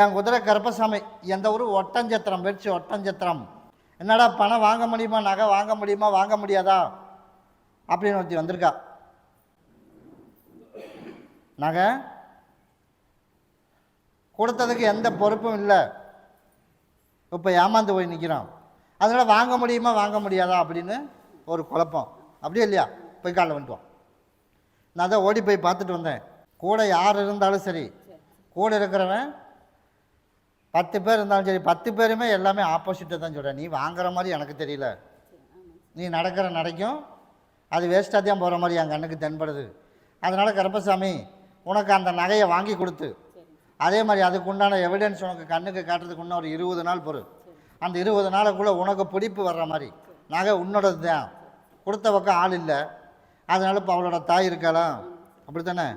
என் குதிரை கருப்பசாமி எந்த ஊர் ஒட்டஞ்சத்திரம் வெடிச்சு ஒட்டஞ்சத்திரம். என்னடா பணம் வாங்க முடியுமா, நகை வாங்க முடியுமா, வாங்க முடியாதா அப்படின்னு ஒருத்தி வந்திருக்கா. நகை கொடுத்ததுக்கு எந்த பொறுப்பும் இல்லை, இப்போ ஏமாந்து போய் நிற்கிறான். அதனால் வாங்க முடியுமா வாங்க முடியாதா அப்படின்னு ஒரு குழப்பம். அப்படியே இல்லையா? போய் காலைல வந்துட்டுவான். நான் தான் ஓடி போய் பார்த்துட்டு வந்தேன். கூட யார் இருந்தாலும் சரி, கூட இருக்கிறவன் 10 பேர் இருந்தாலும் சரி, 10 பேருமே எல்லாமே ஆப்போசிட்டை தான் சொல்கிறேன். நீ வாங்குற மாதிரி எனக்கு தெரியல, நீ நடக்கிற நடைக்கும் அது வேஸ்ட்டாக தான் போகிற மாதிரி என் கண்ணுக்கு தென்படுது. அதனால் கருப்பசாமி உனக்கு அந்த நகையை வாங்கி கொடுத்து, அதே மாதிரி அதுக்கு உண்டான எவிடன்ஸ் உனக்கு கண்ணுக்கு காட்டுறதுக்கு இன்னும் ஒரு 20 நாள் பொருள். அந்த 20 நாளுக்குள்ளே உனக்கு பிடிப்பு வர்ற மாதிரி நகை உன்னோடது தான், கொடுத்த பக்கம் ஆள் இல்லை. அதனால இப்போ அவளோட தாய் இருக்கலாம், அப்படி தானே,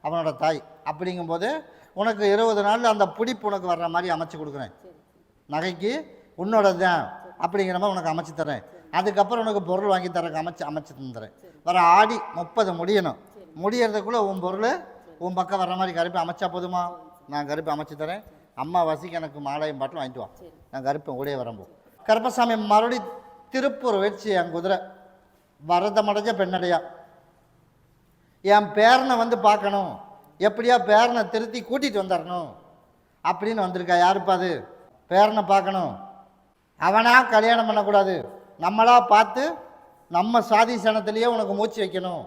அவனோட தாய். அப்படிங்கும்போது உனக்கு 20 நாளில் அந்த பிடிப்பு உனக்கு வர்ற மாதிரி அமைச்சு கொடுக்குறேன். நகைக்கு உன்னோடது தான் அப்படிங்கிற மாதிரி உனக்கு அமைச்சு தரேன். அதுக்கப்புறம் உனக்கு பொருள் வாங்கி தரக்கு அமைச்சு தந்துடுறேன். வர ஆடி 30 முடியணும். முடியறதுக்குள்ளே உன் பொருள் உன் பக்கம் வர்ற மாதிரி கருப்பை அமைச்சா போதுமா? நான் கருப்பை அமைச்சு தரேன். அம்மாவாசிக்கு எனக்கு மாலையும் பாட்டில் வாங்கிட்டு வா, நான் கருப்பை உடைய வரம்போ. கருப்பசாமி மறுபடி திருப்பூர் வச்சு என் குதிரை வரதமடைஞ்ச பெண்ணடையா. என் பேரனை வந்து பார்க்கணும், எப்படியா பேரனை திருத்தி கூட்டிகிட்டு வந்துடணும் அப்படின்னு வந்திருக்கா. யாருப்பா அது? பேரனை பார்க்கணும். அவனா கல்யாணம் பண்ணக்கூடாது, நம்மளா பார்த்து நம்ம சாதி சனத்திலேயே உனக்கு மூச்சு வைக்கணும்.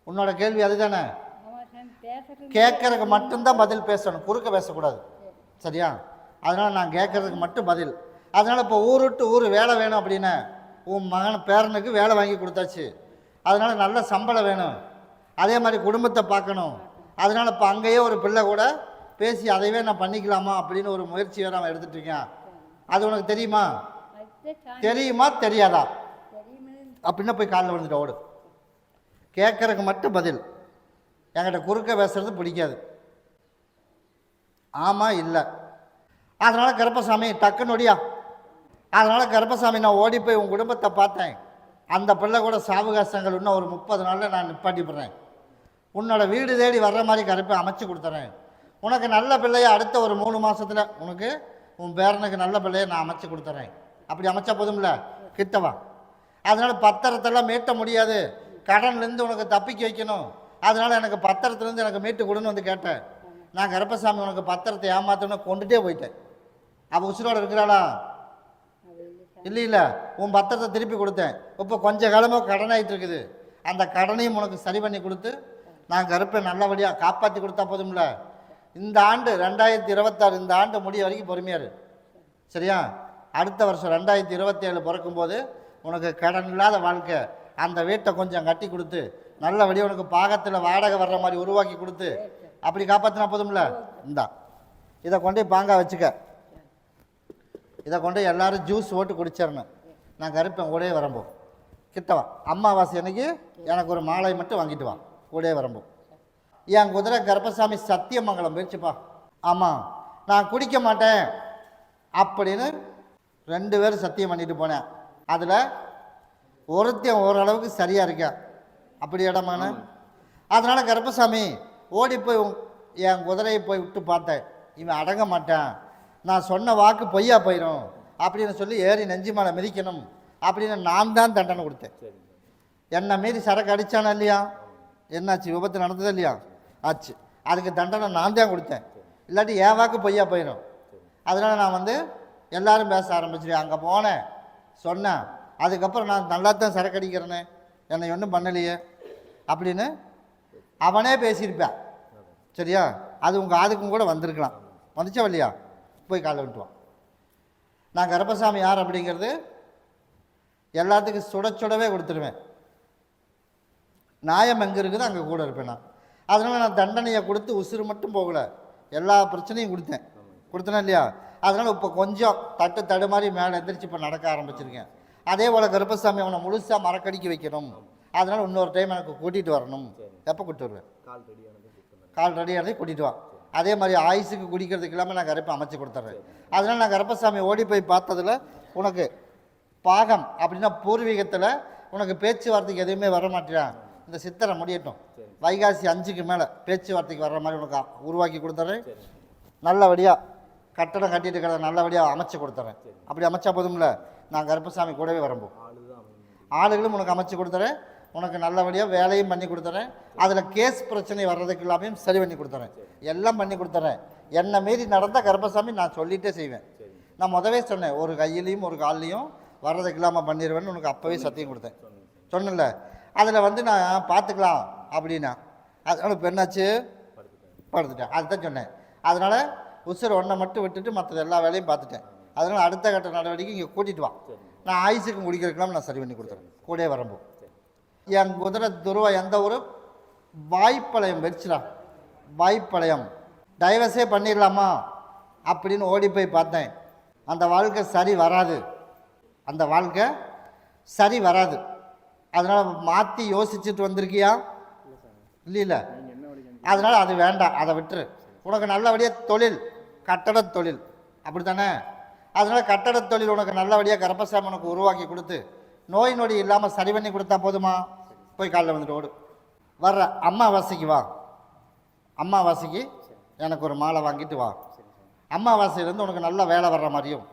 உன்னோட கேள்வி அதுதானே? கேட்கறதுக்கு மட்டும்தான் பதில் பேசணும், குறுக்க பேசக்கூடாது, சரியா? அதனால் நான் கேட்கறதுக்கு மட்டும் பதில். அதனால் இப்போ ஊர் விட்டு ஊர் வேலை வேணும் அப்படின்னு உன் மகன் பேரனுக்கு வேலை வாங்கி கொடுத்தாச்சு. அதனால் நல்ல சம்பளம் வேணும், அதே மாதிரி குடும்பத்தை பார்க்கணும். அதனால் இப்போ அங்கேயே ஒரு பிள்ளை கூட பேசி அதைவே நான் பண்ணிக்கலாமா அப்படின்னு ஒரு முயற்சி வேறு அவன் எடுத்துகிட்டு இருக்கான். அது உனக்கு தெரியுமா? தெரியுமா தெரியாதா? அப்படின்னா போய் காலில் விழுந்துட்டு ஓடு. கேட்கறதுக்கு மட்டும் பதில். என்கிட்ட குறுக்க பேசுறது பிடிக்காது. ஆமாம் இல்லை. அதனால் கருப்பசாமி டக்குன்னு ஒடியா. அதனால் கருப்பசாமி நான் ஓடி போய் உன் குடும்பத்தை பார்த்தேன். அந்த பிள்ளை கூட சாவகாசங்கள் இன்னும் ஒரு 30 நாளில் நான் நிப்பாட்டிப்படுறேன். உன்னோட வீடு தேடி வர்ற மாதிரி கருப்பை அமைச்சு கொடுத்துறேன். உனக்கு நல்ல பிள்ளையை அடுத்த ஒரு 3 மாதத்தில் உனக்கு உன் பேரனுக்கு நல்ல பிள்ளையை நான் அமைச்சு கொடுத்துறேன். அப்படி அமைச்சா போதும்ல, கிட்டவா. அதனால் பத்திரத்தெல்லாம் மீட்ட முடியாது, கடன்லேருந்து உனக்கு தப்பிக்க வைக்கணும். அதனால் எனக்கு பத்திரத்துலேருந்து எனக்கு மீட்டு கொடுன்னு வந்து கேட்டேன். நான் கருப்பசாமி உனக்கு பத்திரத்தை ஏமாத்தணும்னு கொண்டுட்டே போயிட்டேன். அவள் உசுரோடு இருக்கிறாளா? இல்லை, உன் பத்திரத்தை திருப்பி கொடுத்தேன். இப்போ கொஞ்ச காலமாக கடனாயிட்டு இருக்குது. அந்த கடனையும் உனக்கு சரி பண்ணி கொடுத்து நான் கருப்பை நல்லபடியாக காப்பாற்றி கொடுத்தா போதும்ல. இந்த ஆண்டு 2026, இந்த ஆண்டு முடிய வரைக்கும் பொறுமையாரு, சரியா? அடுத்த வருஷம் 2027 பிறக்கும்போது உனக்கு கடன் இல்லாத வாழ்க்கை, அந்த வீட்டை கொஞ்சம் கட்டி கொடுத்து நல்லபடியாக உனக்கு பாகத்தில் வாடகை வர்ற மாதிரி உருவாக்கி கொடுத்து அப்படி காப்பாற்றினா போதும்ல. இந்தா இதை கொண்டு பாங்கா வச்சுக்க. இதை கொண்டு எல்லோரும் ஜூஸ் ஓட்டு குடிச்சிடணும். நான் கருப்பேன் கூடயே வரம்போ. கிட்டவா. அம்மாவாசை அன்னைக்கு எனக்கு ஒரு மாலை மட்டும் வாங்கிட்டு வா, கூடயே வரம்போ. என் குதிரை கருப்பசாமி சத்தியமங்கலம் போயிடுச்சுப்பா. ஆமாம், நான் குடிக்க மாட்டேன் அப்படின்னு 2 பேரும் சத்தியம் பண்ணிட்டு போனேன். அதில் ஒருத்தன் ஓரளவுக்கு சரியாக இருக்கேன், அப்படி இடமான. அதனால் கருப்பசாமி ஓடி போய் என் குதிரையை போய் விட்டு பார்த்தேன். இவன் அடங்க மாட்டான், நான் சொன்ன வாக்கு பொய்யா போயிடும் அப்படின்னு சொல்லி ஏறி நெஞ்சு மேலே மிதிக்கணும் அப்படின்னு நான் தான் தண்டனை கொடுத்தேன். என்னை மீறி சரக்கு அடித்தானா இல்லையா? என்னாச்சு? விபத்து நடந்ததா இல்லையா? ஆச்சு. அதுக்கு தண்டனை நான் தான் கொடுத்தேன். இல்லாட்டி என் வாக்கு பொய்யா போயிடும். அதனால் நான் வந்து எல்லோரும் பேச ஆரம்பிச்சிருவேன். அங்கே போனேன், சொன்னேன், அதுக்கப்புறம் நான் நல்லா தான் சரக்கு அடிக்கிறேனே, என்னை ஒன்றும் பண்ணலையே அப்படின்னு அவனே பேசியிருப்பேன், சரியா? அது உங்கள் ஆதுக்கும் கூட வந்திருக்கலாம். வந்துச்சா இல்லையா? போய் காலை விட்டுவான். நான் கருப்பசாமி யார் அப்படிங்கிறது எல்லாத்துக்கும் சுடவே கொடுத்துருவேன். நியாயம் எங்கே இருக்குது அங்கே கூட இருப்பேன் நான். அதனால் நான் தண்டனையை கொடுத்து உசுறு மட்டும் போகலை, எல்லா பிரச்சனையும் கொடுத்தேனா இல்லையா? அதனால் இப்போ கொஞ்சம் தடுமாறி மேலே எந்திரிச்சு இப்போ நடக்க ஆரம்பிச்சிருக்கேன். அதே போல் கருப்பசாமி அவனை முழுசாக மரக்கடிக்க வைக்கணும். அதனால் இன்னொரு டைம் எனக்கு கூட்டிகிட்டு வரணும். எப்போ கூப்பிட்டு வருவேன்? கால் ரெடியானதை கூட்டிகிட்டு வா. அதே மாதிரி ஆயுசுக்கு குடிக்கிறதுக்கு இல்லாமல் நான் கருப்பை அமைச்சு கொடுத்துட்றேன். அதனால் நான் கருப்பசாமி ஓடி போய் பார்த்ததில் உனக்கு பாகம் அப்படின்னா பூர்வீகத்தில் உனக்கு பேச்சுவார்த்தைக்கு எதுவுமே வர மாட்டேன். இந்த சித்திரை முடியட்டும், வைகாசி 5க்கு மேலே பேச்சுவார்த்தைக்கு வர்ற மாதிரி உனக்கு உருவாக்கி கொடுத்துட்றேன். நல்லபடியாக கட்டடம் கட்டிட்டு இருக்கிறத நல்லபடியாக அமைச்சு கொடுத்துறேன். அப்படி அமைச்சா போதும்ல, நான் கருப்பசாமி கூடவே வரம்போ. ஆளுகளும் உனக்கு அமைச்சு கொடுத்துறேன், உனக்கு நல்லபடியாக வேலையும் பண்ணி கொடுத்துறேன், அதில் கேஸ் பிரச்சனை வர்றதுக்கு எல்லாமே சரி பண்ணி கொடுத்துறேன், எல்லாம் பண்ணி கொடுத்துறேன். என்னை மீறி நடந்தால் கருப்பசாமி நான் சொல்லிகிட்டே செய்வேன். நான் முதவே சொன்னேன், ஒரு கையிலையும் ஒரு கால்லையும் வர்றதுக்கு இல்லாமல் பண்ணிடுவேன்னு உனக்கு அப்போவே சத்தியம் கொடுத்தேன். சொன்னல, அதில் வந்து நான் பார்த்துக்கலாம் அப்படின்னா அதனால் இப்போ என்னாச்சு, படுத்துட்டேன். அதுதான் சொன்னேன். அதனால் உசுர் ஒன்றை மட்டும் விட்டுட்டு மற்ற எல்லா வேலையும் பார்த்துட்டேன். அதனால் அடுத்த கட்ட நடவடிக்கை இங்கே கூட்டிகிட்டு வா, நான் ஆயுசுக்கு முடிக்கிறதுக்கெல்லாம் நான் சரி பண்ணி கொடுத்துறேன். கூட வரம்போ. என் குதிரை துருவா எந்த ஊர்? வாய்ப்பாளையம் வெடிச்சிடா. வாய்ப்பாளையம் டைவர்ஸே பண்ணிடலாமா அப்படின்னு ஓடி போய் பார்த்தேன். அந்த வாழ்க்கை சரி வராது, அந்த வாழ்க்கை சரி வராது. அதனால் மாற்றி யோசிச்சுட்டு வந்திருக்கியா? இல்லை. அதனால் அது வேண்டாம், அதை விட்டுரு. உனக்கு நல்லபடியாக தொழில், கட்டட தொழில், அப்படி தானே? அதனால் கட்டட தொழில் உனக்கு நல்லபடியாக கருப்பசாமி உனக்கு உருவாக்கி கொடுத்து நோய் நொடி இல்லாமல் சரி பண்ணி கொடுத்தா போதுமா? போய் காலையில் வந்துட்டு ஓடு. வர்ற அம்மாவாசைக்கு வா, அம்மாவாசைக்கு எனக்கு ஒரு மாலை வாங்கிட்டு வா. அம்மாவாசையிலேருந்து உனக்கு நல்ல வேலை வர்ற மாதிரியும்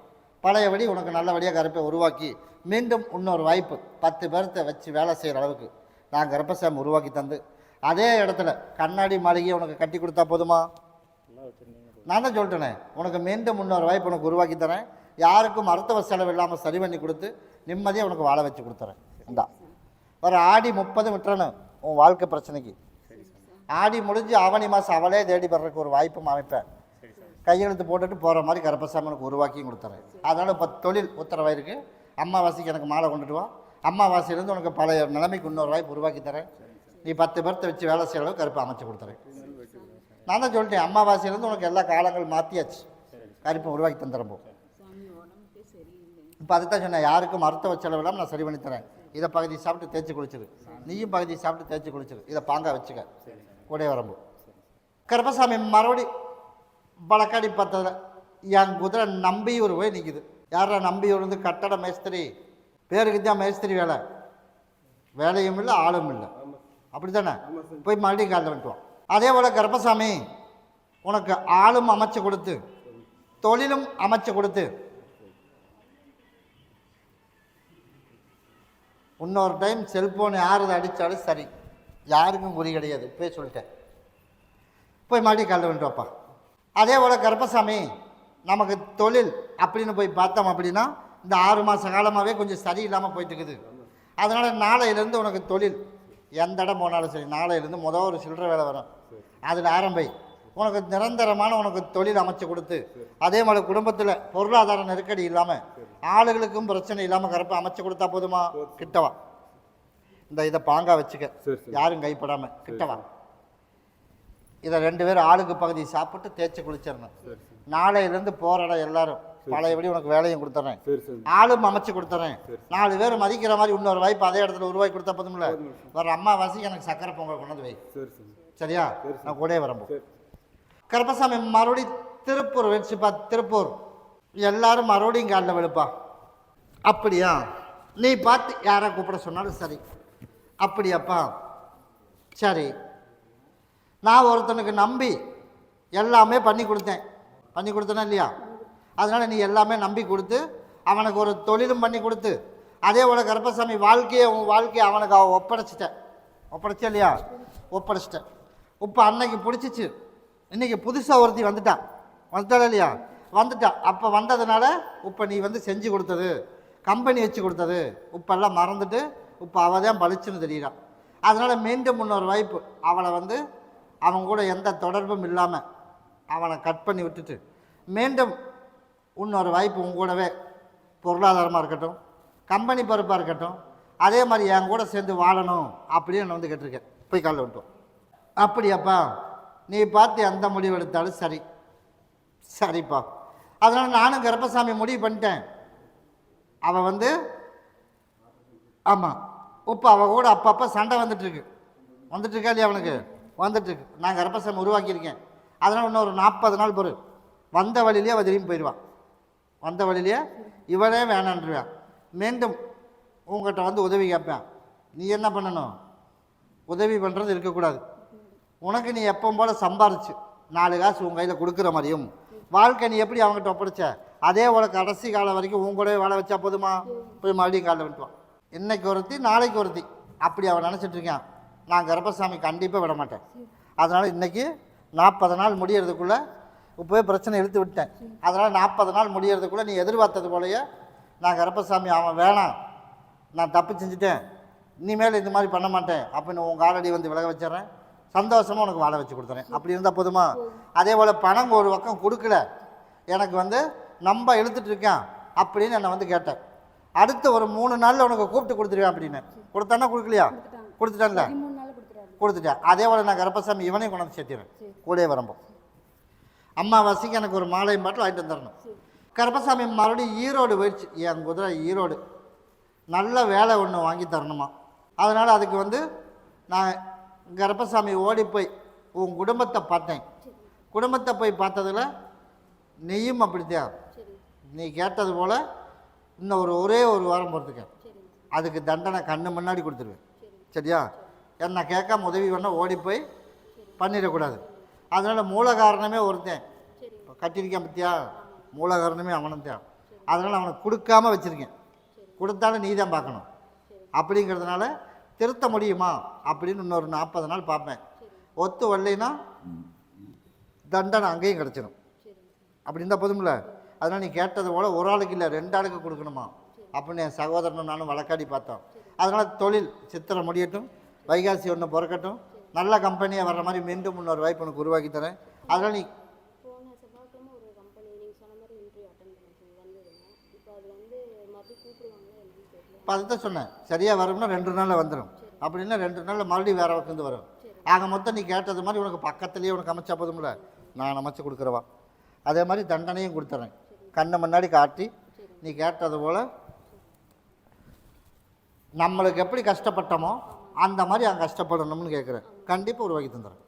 பழையபடி உனக்கு நல்லபடியாக கருப்பை உருவாக்கி மீண்டும் இன்னொரு வாய்ப்பு 10 பேர்த்த வச்சு வேலை செய்கிற அளவுக்கு நான் கருப்பசாமி உருவாக்கி தந்து அதே இடத்துல கண்ணாடி மாளிகையை உனக்கு கட்டி கொடுத்தா போதுமா? நான் தான் சொல்லிட்டேனே, உனக்கு மீண்டும் இன்னொரு வாய்ப்பு உனக்கு உருவாக்கி தரேன். யாருக்கும் மருத்துவ செலவு இல்லாமல் சரி பண்ணி கொடுத்து நிம்மதியாக உனக்கு வாழ வச்சு கொடுத்துறேன். இந்தா வர ஆடி 30 விட்டுறணும் உன் வாழ்க்கை பிரச்சனைக்கு. ஆடி முடிஞ்சு ஆவணி மாதம் அவளே தேடி வர்றதுக்கு ஒரு வாய்ப்பும் அமைப்பேன். கையெழுத்து போட்டுட்டு போகிற மாதிரி கருப்பசாமி உனக்கு உருவாக்கியும் கொடுத்துறேன். அதனால் இப்போ தொழில் உத்தரவாயிருக்கு. அம்மாவாசைக்கு எனக்கு மாலை கொண்டுட்டு வா. அம்மாவாசையிலேருந்து உனக்கு பழைய நிலைமைக்கு இன்னொரு வாய்ப்பு உருவாக்கி தரேன். நீ 10 பேர்த்த வச்சு வேலை செய்கிற அளவுக்கு கருப்பை அமைச்சு கொடுத்துறேன். நான் தான் சொல்லிட்டேன், அம்மாவாசையிலேருந்து உனக்கு எல்லா காலங்கள் மாற்றியாச்சு, கருப்பை உருவாக்கி தந்துடுறப்போ. இப்போ அதை தான் சொன்னேன், யாருக்கும் மருத்துவ செலவு இல்லாமல் நான் சரி பண்ணி தரேன். இதை பகுதி சாப்பிட்டு தேய்ச்சி குளிச்சிரு, நீயும் பகுதி சாப்பிட்டு தேய்ச்சி குளிச்சிரு. இதை பாங்கா வச்சுக்க கூட வரம்போ. கருப்பசாமி மறுபடி பழக்காடி பார்த்ததில் என் குதிரை நம்பியூர் போய் நிற்குது. யாரா நம்பியூர்? வந்து கட்டட மேஸ்திரி, பேருக்கு தான் மேஸ்திரி வேலை, வேலையும் இல்லை ஆளும் இல்லை, அப்படி தானே? போய் மறுபடியும் காலில் வந்துட்டுவான். அதே போல் கருப்பசாமி உனக்கு ஆளும் அமைச்சு கொடுத்து தொழிலும் அமைச்சு கொடுத்து இன்னொரு டைம் செல்ஃபோன் யார் அடித்தாலும் சரி, யாருக்கும் குறி கிடையாது, போய் சொல்லிட்டேன். போய் மறுபடியும் காலில் வந்துட்டு வாப்பா. அதே போல் கருப்பசாமி நமக்கு தொழில் அப்படின்னு போய் பார்த்தோம் அப்படின்னா இந்த 6 மாத காலமாகவே கொஞ்சம் சரியில்லாமல் போயிட்டு இருக்குது. அதனால் நாளையிலேருந்து உனக்கு தொழில் எந்த இடம் போனாலும் சரி, நாளையிலேருந்து முதல் ஒரு சில்லறை வேலை வரும், அதில் ஆரம்பி உனக்கு நிரந்தரமான உனக்கு தொழில் அமைச்சு கொடுத்து அதே மாதிரி குடும்பத்தில் பொருளாதார நெருக்கடி இல்லாமல் ஆளுகளுக்கும் பிரச்சனை இல்லாமல் கருப்பை அமைச்சு கொடுத்தா போதுமா? கிட்டவா, இதை பாங்கா வச்சுக்க, யாரும் கைப்படாமல் கிட்டவா. இதை 2 பேரும் ஆளுக்கு பகுதி சாப்பிட்டு தேய்ச்சி குளிச்சிடணும். நாளையிலேருந்து போகிற இடம் எல்லாரும் பழையபடி உனக்கு வேலையும் கொடுத்துட்றேன், ஆளும் அமைச்சு கொடுத்துட்றேன். 4 பேர் மதிக்கிற மாதிரி இன்னொரு வாய்ப்பு அதே இடத்துல உருவாக்கி கொடுத்தா போதும்ல. வர அம்மாவாசைக்கு எனக்கு சக்கரை பொங்கல் கொண்டு வந்து வை, சரியா? நான் கூட வரம்போ. கருப்பசாமி மறுபடி திருப்பூர் வச்சுப்பா. திருப்பூர் எல்லாரும் மறுபடியும் காலில் விழுப்பா. அப்படியா? நீ பார்த்து யாரை கூப்பிட சொன்னாலும் சரி. அப்படியாப்பா, சரி. நான் ஒருத்தனுக்கு நம்பி எல்லாமே பண்ணி கொடுத்தேனா இல்லையா? அதனால் நீ எல்லாமே நம்பி கொடுத்து அவனுக்கு ஒரு தொழிலும் பண்ணி கொடுத்து அதே போல் கருப்பசாமி உன் வாழ்க்கையை அவனுக்கு ஒப்படைச்சே இல்லையா? ஒப்படைச்சிட்டேன். இப்போ அன்னைக்கு பிடிச்சிச்சு, இன்றைக்கி புதுசாக ஒருத்தி வந்துட்டாள் இல்லையா? வந்துட்டா. அப்போ வந்ததுனால இப்போ நீ வந்து செஞ்சு கொடுத்தது, கம்பெனி வச்சு கொடுத்தது இப்போல்லாம் மறந்துட்டு இப்போ அவள் தான் பளிச்சுன்னு தெரியிறான். அதனால் மீண்டும் இன்னொரு வாய்ப்பு அவளை வந்து அவன் கூட எந்த தொடர்பும் இல்லாமல் அவனை கட் பண்ணி விட்டுட்டு மீண்டும் இன்னொரு வாய்ப்பு உன் கூடவே பொருளாதாரமாக இருக்கட்டும், கம்பெனி பொறுப்பாக இருக்கட்டும், அதே மாதிரி என் கூட சேர்ந்து வாழணும் அப்படின்னு நான் வந்து கேட்டிருக்கேன். போய் காலில் விட்டோம். அப்படியாப்பா, நீ பார்த்து எந்த முடிவு எடுத்தாலும் சரி, சரிப்பா. அதனால் நானும் கருப்பசாமி முடிவு பண்ணிட்டேன். அவள் வந்து ஆமாம் இப்போ அவள் கூட அப்பப்போ சண்டை வந்துட்டுருக்கா இல்லையா? அவனுக்கு வந்துட்டுருக்கு. நான் கருப்பசாமி உருவாக்கியிருக்கேன். அதனால் இன்னும் ஒரு 40 நாள் பொறு, வந்த வழியிலே அவள் திரும்பி போயிடுவான். வந்த வழியிலே இவளே வேணான்றுவான். மீண்டும் உங்கள்கிட்ட வந்து உதவி கேட்பேன். நீ என்ன பண்ணணும்? உதவி பண்ணுறது இருக்கக்கூடாது. உனக்கு நீ எப்பவும் போல் சம்பாரிச்சு 4 காசு உன் கையில் கொடுக்குற மாதிரியும் வாழ்க்கை நீ எப்படி அவங்ககிட்ட ஒப்படைச்ச, அதே போல கடைசி காலம் வரைக்கும் உன் கூடவே வாழ வச்சா போதுமா? போய் மறுபடியும் காலில் விட்டுவான். இன்னைக்கு ஒருத்தி நாளைக்கு ஒருத்தி, அப்படி அவன் நினச்சிட்டு இருக்கான். நான் கருப்பசாமி கண்டிப்பாக விட மாட்டேன். அதனால் இன்றைக்கி 40 நாள் முடியறதுக்குள்ளே இப்போவே பிரச்சனை இழுத்து விட்டேன். அதனால் 40 நாள் முடியறதுக்குள்ளே நீ எதிர்பார்த்தது போலயே நான் கருப்பசாமி அவன் வேணாம், நான் தப்பு செஞ்சுட்டேன், இனிமேல் இந்த மாதிரி பண்ண மாட்டேன் அப்படின்னு உங்கள் ஆல்ரெடி வந்து விலக வச்சிட்றேன். சந்தோஷமாக உனக்கு வாழ வச்சு கொடுத்துறேன். அப்படி இருந்தால் போதுமா? அதே போல் பணம் ஒரு பக்கம் கொடுக்கல, எனக்கு வந்து நம்ப இழுத்துட்டு இருக்கேன் அப்படின்னு என்னை வந்து கேட்டேன். அடுத்து ஒரு 3 நாளில் உனக்கு கூப்பிட்டு கொடுத்துருவேன் அப்படின்னு கொடுத்தானா? கொடுக்கலையா? கொடுத்துட்டான்ல, கொடுத்துட்டேன். அதே போல் நான் கருப்பசாமி இவனையும் கொண்டாந்து சேர்த்திடுறேன். கூடயே வரம்போ அம்மாவாசைக்கு எனக்கு ஒரு மாலையும் பாட்டில் வாங்கிட்டு வந்துடணும். கருப்பசாமி மறுபடியும் ஈரோடு போயிடுச்சு. என் குதிரை ஈரோடு நல்ல வேலை ஒன்று வாங்கி தரணுமா. அதனால் அதுக்கு வந்து நான் கருப்பசாமி ஓடி போய் உன் குடும்பத்தை பார்த்தேன். குடும்பத்தை போய் பார்த்ததில் நீயும் அப்படித்தான். நீ கேட்டது போல் இன்னும் ஒரே ஒரு வாரம் பொறுத்துக்க, அதுக்கு தண்டனை கண்ணு முன்னாடி கொடுத்துருவேன். சரியா? என்னை கேட்காம உதவி பண்ண ஓடி போய் பண்ணிடக்கூடாது. அதனால் மூல காரணமே ஒருத்தன் கட்டியிருக்கேன் பற்றியா, மூல காரணமே அவனும். அதனால் அவனை கொடுக்காம வச்சுருக்கேன். கொடுத்தாலும் நீ தான் பார்க்கணும். அப்படிங்கிறதுனால திருத்த முடியுமா அப்படின்னு இன்னொரு 40 நாள் பார்ப்பேன். ஒத்து வரலைன்னா தண்டனை அங்கேயும் கிடச்சிடும். அப்படி இருந்தால் போதும்ல. அதனால் நீ கேட்டது போல் ஒரு ஆளுக்கு இல்லை 2 ஆளுக்கு கொடுக்கணுமா அப்படின்னு என் சகோதரனும் நானும் வழக்காடி பார்த்தோம். அதனால் தொழில் சித்திரை முடியட்டும், வைகாசி ஒன்று பிறக்கட்டும், நல்ல கம்பெனியாக வர்ற மாதிரி மீண்டும் இன்னொரு வாய்ப்பு உனக்கு உருவாக்கி தரேன். அதனால் நீ இப்போ அதுதான் சொன்னேன், சரியாக வரும்னா 2 நாளில் வந்துடும். அப்படின்னா 2 நாளில் மறுபடியும் வேறு பக்கம் வரும். ஆக மொத்தம் நீ கேட்டது மாதிரி உனக்கு பக்கத்துலேயே உனக்கு அமைச்சா போதும்ல, நான் அமைச்சு கொடுக்குறவா. அதே மாதிரி தண்டனையும் கொடுத்துட்றேன். கண்ணை முன்னாடி காட்டி நீ கேட்டது போல் நம்மளுக்கு எப்படி கஷ்டப்பட்டோமோ அந்த மாதிரி அங்கே கஷ்டப்படணும்னு கேட்குறேன். கண்டிப்பாக உருவாக்கி தந்துடுறேன்.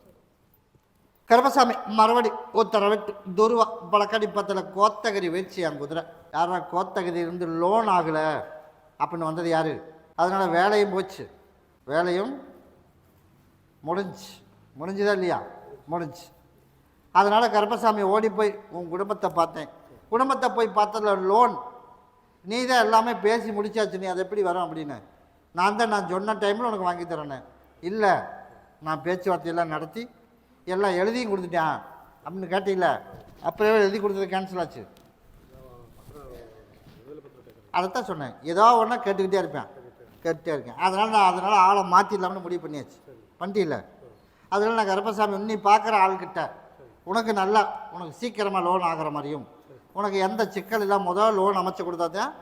கருப்பசாமி மறுபடி உத்தரவிட்டு துருவா பழக்கடி பத்தில் கோத்தகிரி வச்சு என் குதிரை யாரா கோத்தகிரி இருந்து லோன் ஆகலை அப்படின்னு வந்தது யார்? அதனால் வேலையும் போச்சு, வேலையும் முடிஞ்சுதா இல்லையா? முடிஞ்சு. அதனால் கருப்பசாமி ஓடி போய் உன் குடும்பத்தை பார்த்தேன். குடும்பத்தை போய் பார்த்ததில் லோன் நீ தான் எல்லாமே பேசி முடிச்சாச்சு, நீ அது எப்படி வரும் அப்படின்னு நான் சொன்ன டைமில் உனக்கு வாங்கி தரேன்னு. இல்லை, நான் பேச்சுவார்த்தையெல்லாம் நடத்தி எல்லாம் எழுதியும் கொடுத்துட்டேன் அப்படின்னு கேட்டீங்கள, அப்புறம் எழுதி கொடுத்தது கேன்சல் ஆச்சு. அதைத்தான் சொன்னேன், ஏதோ ஒன்றா கேட்டுக்கிட்டே இருக்கேன். அதனால் ஆளை மாற்றிடலாம்னு முடிவு பண்ணிட்டீங்கள. அதனால் நான் கருப்பசாமி நீ பார்க்குற ஆள்கிட்ட உனக்கு சீக்கிரமாக லோன் ஆகிற மாதிரியும், உனக்கு எந்த சிக்கல் இல்லாமல் முதல் லோன் அமைச்சு கொடுத்தா தான்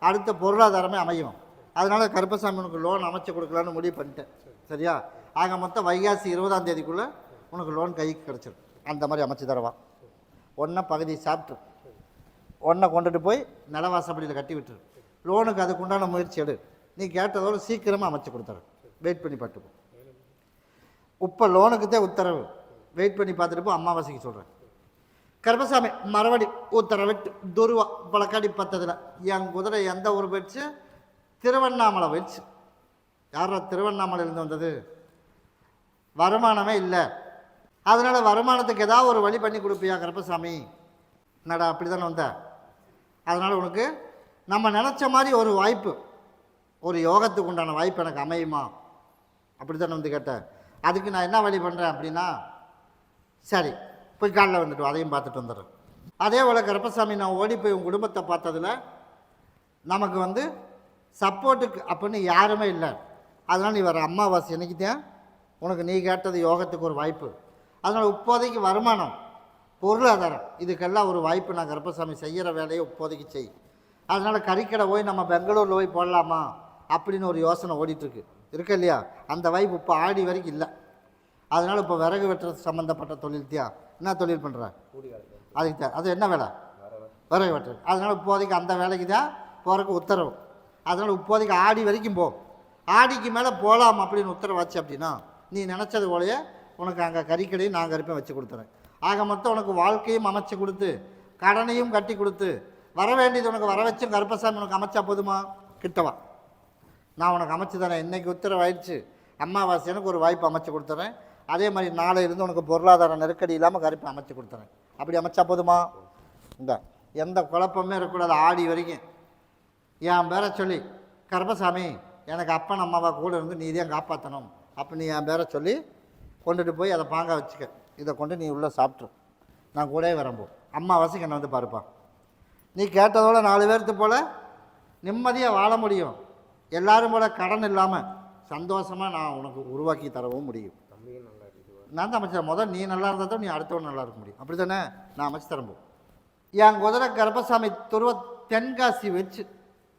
அடுத்த பொருளாதாரமே அமையும். அதனால் கருப்பசாமி உனக்கு லோன் அமைச்சு கொடுக்கலான்னு முடிவு பண்ணிட்டேன். சரியா? ஆக மொத்தம் வைகாசி 20ஆம் தேதிக்குள்ளே உனக்கு லோன் கைக்கு கிடச்சிடும். அந்த மாதிரி அமைச்சு தரவா. ஒன்றை பகுதி சாப்பிட்டு ஒன்றை கொண்டுட்டு போய் நிலவாசப்படியில் கட்டி விட்டுரு. லோனுக்கு அதுக்குண்டான முயற்சி எடு. நீ கேட்டதோடு சீக்கிரமாக அமைச்சு கொடுத்துரு. வெயிட் பண்ணி பார்த்துப்போம். இப்போ லோனுக்கு தான் உத்தரவு, வெயிட் பண்ணி பார்த்துட்டு போ. அம்மாவாசைக்கு சொல்கிறேன். கருப்பசாமி மறுபடி உத்தரவிட்டு துருவா பழக்காடி பார்த்ததில் என் குதிரை எந்த ஊர் போயிடுச்சு? திருவண்ணாமலை போயிடுச்சு. யாரா திருவண்ணாமலையிலேருந்து வந்தது? வருமானமே இல்லை. அதனால் வருமானத்துக்கு ஏதாவது ஒரு வழி பண்ணி கொடுப்பியா கருப்பசாமி? என்னடா அப்படி தானே வந்த? அதனால் உனக்கு நம்ம நினச்ச மாதிரி ஒரு வாய்ப்பு, ஒரு யோகத்துக்கு உண்டான வாய்ப்பு எனக்கு அமையுமா அப்படி தானே வந்து கேட்டேன். அதுக்கு நான் என்ன வழி பண்ணுறேன் அப்படின்னா, சரி போய் காலைல வந்துட்டு அதையும் பார்த்துட்டு வந்துடுறேன். அதே போல் கருப்பசாமி நான் ஓடி போய் உன் குடும்பத்தை பார்த்ததில் நமக்கு வந்து சப்போர்ட்டுக்கு அப்படின்னு யாருமே இல்லை. அதனால் நீ வர அம்மாவாசை என்னைக்கு தான் உனக்கு நீ கேட்டது யோகத்துக்கு ஒரு வாய்ப்பு. அதனால் இப்போதைக்கு வருமானம், பொருளாதாரம் இதுக்கெல்லாம் ஒரு வாய்ப்பு நான் கருப்பசாமி செய்கிற வேலையை இப்போதைக்கு செய். அதனால் கறிக்கடை போய் நம்ம பெங்களூரில் போய் போடலாமா அப்படின்னு ஒரு யோசனை ஓடிட்டுருக்கு இருக்க இல்லையா? அந்த வாய்ப்பு இப்போ ஆடி வரைக்கும் இல்லை. அதனால் இப்போ விறகு வெட்டுறது சம்மந்தப்பட்ட தொழில் தியா என்ன தொழில் பண்ணுற? அதுக்கு தான் அது என்ன வேலை? விறகு வெட்டுறது. அதனால் இப்போதைக்கு அந்த வேலைக்கு தான் போகிறக்கு உத்தரவு. அதனால் இப்போதைக்கு ஆடி வரைக்கும் போ. ஆடிக்கு மேலே போகலாம் அப்படின்னு உத்தரவு வச்சு அப்படின்னா நீ நினச்சது போலயே உனக்கு அங்கே கறிக்கடையும் நான் கருப்பேன் வச்சு கொடுத்துறேன். ஆக மொத்தம் உனக்கு வாழ்க்கையும் அமைச்சு கொடுத்து கடனையும் கட்டி கொடுத்து வர வேண்டியது உனக்கு வர வச்சும் கருப்பசாமி உனக்கு அமைச்சா போதுமா? கிட்டவா, நான் உனக்கு அமைச்சு தரேன். இன்றைக்கி உத்தரவு ஆயிடுச்சு, அம்மாவாசை எனக்கு ஒரு வாய்ப்பு அமைச்சு கொடுத்துறேன். அதே மாதிரி நாளை இருந்து உனக்கு பொருளாதார நெருக்கடி இல்லாமல் கருப்பை அமைச்சு கொடுத்துறேன். அப்படி அமைச்சா போதுமா? இந்த எந்த குழப்பமே இருக்கக்கூடாது. ஆடி வரைக்கும் என் பேரை சொல்லி, கருப்பசாமி எனக்கு அப்பன் அம்மாவா கூட இருந்து நீ தான் காப்பாற்றணும். அப்போ நீ என் பேரை சொல்லி கொண்டுட்டு போய் அதை பாங்க வச்சுக்க. இதை கொண்டு நீ உள்ளே சாப்பிட்ரு, நான் கூட வரம்போ. அம்மாவாசைக்கு என்னை வந்து பாருப்பா. நீ கேட்டதோட 4 பேர்த்து போல் நிம்மதியாக வாழ முடியும். எல்லாரும் போல் கடன் இல்லாமல் சந்தோஷமாக நான் உனக்கு உருவாக்கி தரவும் முடியும். நான் தான் அமைச்சர். முதல் நீ நல்லா இருந்தால் தான் நீ அடுத்தவன் நல்லா இருக்க முடியும். அப்படி தானே நான் அமைச்சு தரம்போ. என் குதிரை கருப்பசாமி துருவ தென்காசி வச்சு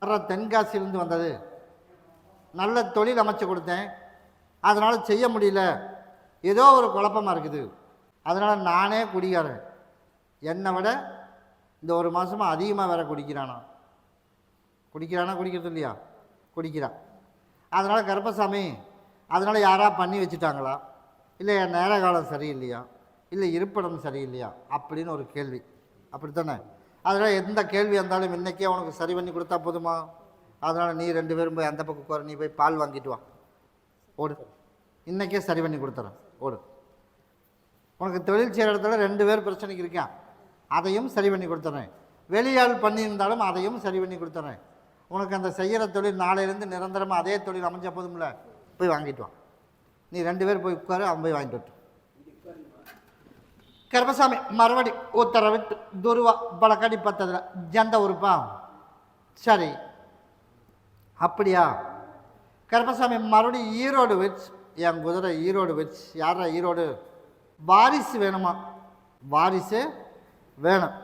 வர்ற, தென்காசியிலேருந்து வந்தது. நல்ல தொழில் அமைச்சு கொடுத்தேன். அதனால் செய்ய முடியல, ஏதோ ஒரு குழப்பமாக இருக்குது. அதனால் நானே குடிக்கிறேன். என்னை விட இந்த ஒரு மாதமாக அதிகமாக வேற குடிக்கிறானா குடிக்கிறது இல்லையா? குடிக்கிறான். அதனால் கருப்பசாமி, அதனால் யாராக பண்ணி வச்சுட்டாங்களா, இல்லை என் நேர காலம் சரியில்லையா, இல்லை இருப்பிடம் சரியில்லையா அப்படின்னு ஒரு கேள்வி. அப்படித்தானே? அதனால் எந்த கேள்வி இருந்தாலும் இன்றைக்கே உனக்கு சரி பண்ணி கொடுத்தா போதுமா? அதனால் நீ 2 பேரும் போய் அந்த பக்கம் போகிற, நீ போய் பால் வாங்கிட்டு வா, ஓடு. இன்றைக்கே சரி பண்ணி கொடுத்துறேன், ஓடு. உனக்கு தொழில் செய்கிற இடத்துல 2 பேர் பிரச்சனைக்கு இருக்கான், அதையும் சரி பண்ணி கொடுத்துறேன். வெளியாள் பண்ணியிருந்தாலும் அதையும் சரி பண்ணி கொடுத்துறேன். உனக்கு அந்த செய்கிற தொழில் நாளையிலேருந்து நிரந்தரமாக அதே தொழில் அமைஞ்ச போதும்ல, போய் வாங்கிட்டு வா. நீ 2 பேர் போய் உட்காரு, அவன் போய் வாங்கிட்டு விட்டு. கருப்பசாமி மறுபடி உத்தரவிட்டு துருவா பழக்கடி பத்ததில் ஜந்த உறுப்பா? சரி, அப்படியா? கருப்பசாமி மறுபடியும் ஈரோடு வச்சு, என் குதிரை ஈரோடு வச்சு. யாரா ஈரோடு? வாரிசு வேணுமா? வாரிசு வேணும்.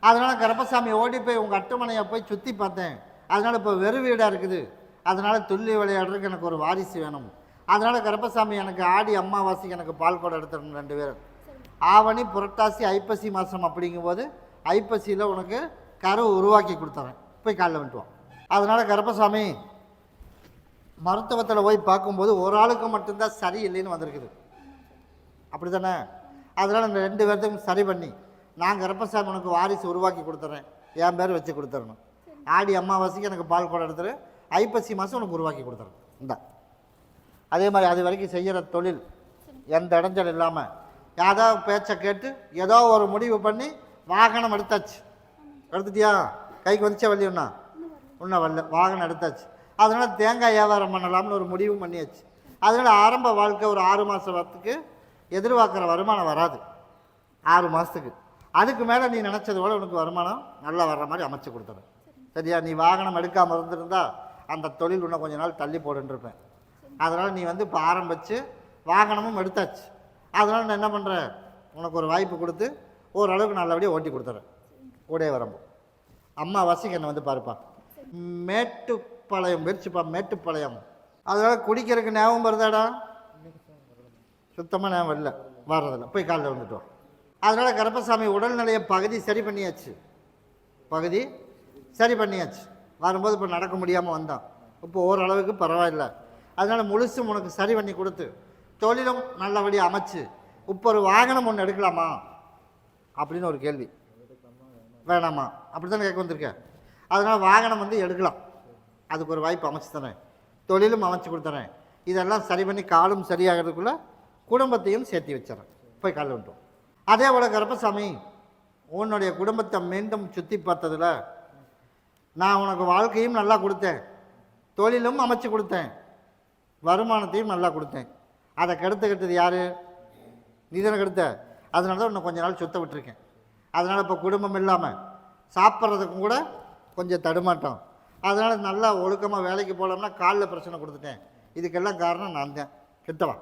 அதனால் கருப்பசாமி ஓடி போய் உங்கள் அட்டுமனையை போய் சுற்றி பார்த்தேன். அதனால் இப்போ வெறு வீடாக இருக்குது. அதனால் துள்ளி விளையாடுறதுக்கு எனக்கு ஒரு வாரிசு வேணும். அதனால் கருப்பசாமி எனக்கு ஆடி அம்மாவாசைக்கு எனக்கு பால் கூட எடுத்துடணும் 2 பேரும். ஆவணி புரட்டாசி ஐப்பசி மாதம் அப்படிங்கும்போது ஐப்பசியில் உனக்கு கரு உருவாக்கி கொடுத்துறேன். போய் காலைல வந்துட்டுவான். அதனால் கருப்பசாமி மருத்துவத்தில் போய் பார்க்கும்போது ஒரு ஆளுக்கு மட்டும்தான் சரியில்லைன்னு வந்திருக்குது. அப்படி தானே? அதனால் இந்த 2 பேர்த்துக்கும் சரி பண்ணி நான் கருப்பசாமி உனக்கு வாரிசு உருவாக்கி கொடுத்துட்றேன். என் பேர் வச்சு கொடுத்துடணும். ஆடி அம்மாவாசைக்கு எனக்கு பால் கூட எடுத்துரு, ஐப்பசி மாதம் உனக்கு உருவாக்கி கொடுத்துறேன். இந்த அதே மாதிரி அது வரைக்கும் செய்கிற தொழில் எந்த இடைஞ்சல் இல்லாமல் ஏதோ பேச்சை கேட்டு ஏதோ ஒரு முடிவு பண்ணி வாகனம் எடுத்தாச்சு. எடுத்துட்டியா? கைக்கு வந்துச்சா வள்ளியுண்ணா? இன்னும் வரல. வாகனம் எடுத்தாச்சு. அதனால் தேங்காய் வியாபாரம் பண்ணலாம்னு ஒரு முடிவும் பண்ணியாச்சு. அதனால் ஆரம்ப வாழ்க்கை ஒரு 6 மாதத்துக்கு எதிர்பார்க்குற வருமானம் வராது. 6 மாதத்துக்கு. அதுக்கு மேலே நீ நினச்சது போல உனக்கு வருமானம் நல்லா வர்ற மாதிரி அமைச்சு கொடுத்துறேன். சரியா? நீ வாகனம் எடுக்காமல் இருந்திருந்தா அந்த தொழில் இன்னும் கொஞ்ச நாள் தள்ளி போட்டுருப்பேன். அதனால் நீ வந்து இப்போ ஆரம்பித்து வாகனமும் எடுத்தாச்சு. அதனால் நான் என்ன பண்ணுறேன், உனக்கு ஒரு வாய்ப்பு கொடுத்து ஓரளவுக்கு நல்லபடியாக ஓட்டி கொடுத்துறேன். கூடயே வரம்போ. அம்மாவாசைக்கு என்னை வந்து பாருப்பா. மேட்டுப்பாளையம் வெறிச்சுப்பா, மேட்டுப்பாளையம். அதனால் குடிக்கிறதுக்கு ஞாபகம் வருதாடா? சுத்தமாக ஞாபகம் இல்லை, வர்றதில்ல. போய் காலையில் வந்துட்டோம். அதனால் கருப்பசாமி உடல்நிலையை பகுதி சரி பண்ணியாச்சு. பகுதி சரி பண்ணியாச்சு. வரும்போது இப்போ நடக்க முடியாமல் வந்தான். இப்போ ஓரளவுக்கு பரவாயில்ல. அதனால் முழுசும் உனக்கு சரி பண்ணி கொடுத்து தொழிலும் நல்லபடியாக அமைச்சு இப்போ ஒரு வாகனம் ஒன்று எடுக்கலாமா அப்படின்னு ஒரு கேள்வி. வேணாமா? அப்படி தானே கேட்க வந்திருக்கேன். அதனால் வாகனம் வந்து எடுக்கலாம். அதுக்கு ஒரு வாய்ப்பு அமைச்சு தரேன். தொழிலும் அமைச்சு கொடுத்துறேன். இதெல்லாம் சரி பண்ணி காலும் சரியாகிறதுக்குள்ளே குடும்பத்தையும் சேர்த்து வச்சிடறேன். போய் காலையில் வந்துட்டோம். அதே போல் கருப்பசாமி உன்னுடைய குடும்பத்தை மீண்டும் சுற்றி பார்த்ததில் நான் உனக்கு வாழ்க்கையும் நல்லா கொடுத்தேன், தொழிலும் அமைச்சு கொடுத்தேன், வருமானத்தையும் நல்லா கொடுத்தேன். அதை கெடுத்துக்கிட்டது யார்? நீ தானே கெடுத்த. அதனால தான் இன்னும் கொஞ்ச நாள் சுத்த விட்டுருக்கேன். அதனால் இப்போ குடும்பம் இல்லாமல் சாப்பிட்றதுக்கும் கூட கொஞ்சம் தடுமாட்டம். அதனால் நல்லா ஒழுக்கமாக வேலைக்கு போகலாம்னா காலில் பிரச்சனை கொடுத்துட்டேன். இதுக்கெல்லாம் காரணம் நான் தான், கெட்டவன்.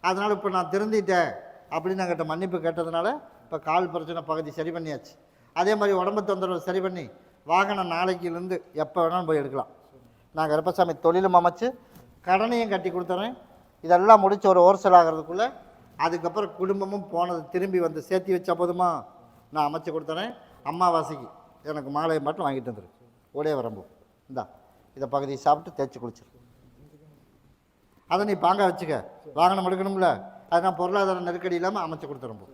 அதனால் இப்போ நான் திருந்திட்டேன் அப்படின்னு நான் கிட்ட மன்னிப்பு கேட்டதுனால இப்போ கால் பிரச்சனை பகுதி சரி பண்ணியாச்சு. அதே மாதிரி உடம்பு தொந்தரவு சரி பண்ணி வாகனம் நாளைக்கிலேருந்து எப்போ வேணாலும் போய் எடுக்கலாம். நான் கருப்பசாமி தொழிலும் அமைச்சு கடனையும் கட்டி கொடுத்துறேன். இதெல்லாம் முடித்து ஒரு ஓர்சல் ஆகிறதுக்குள்ளே அதுக்கப்புறம் குடும்பமும் போனது திரும்பி வந்து சேர்த்தி வச்சா போதுமா? நான் அமைச்சு கொடுத்துறேன். அம்மாவாசைக்கு எனக்கு மாலையை மட்டும் வாங்கிட்டு வந்துரு. ஓடே வரம்போ. இந்தா இதை பகுதியை சாப்பிட்டு தேய்ச்சி குளிச்சிரு. அதை நீ பாங்க வச்சுக்க. வாகனம் எடுக்கணும்ல, அது நான் பொருளாதார நெருக்கடி இல்லாமல் அமைச்சு கொடுத்துறேன்.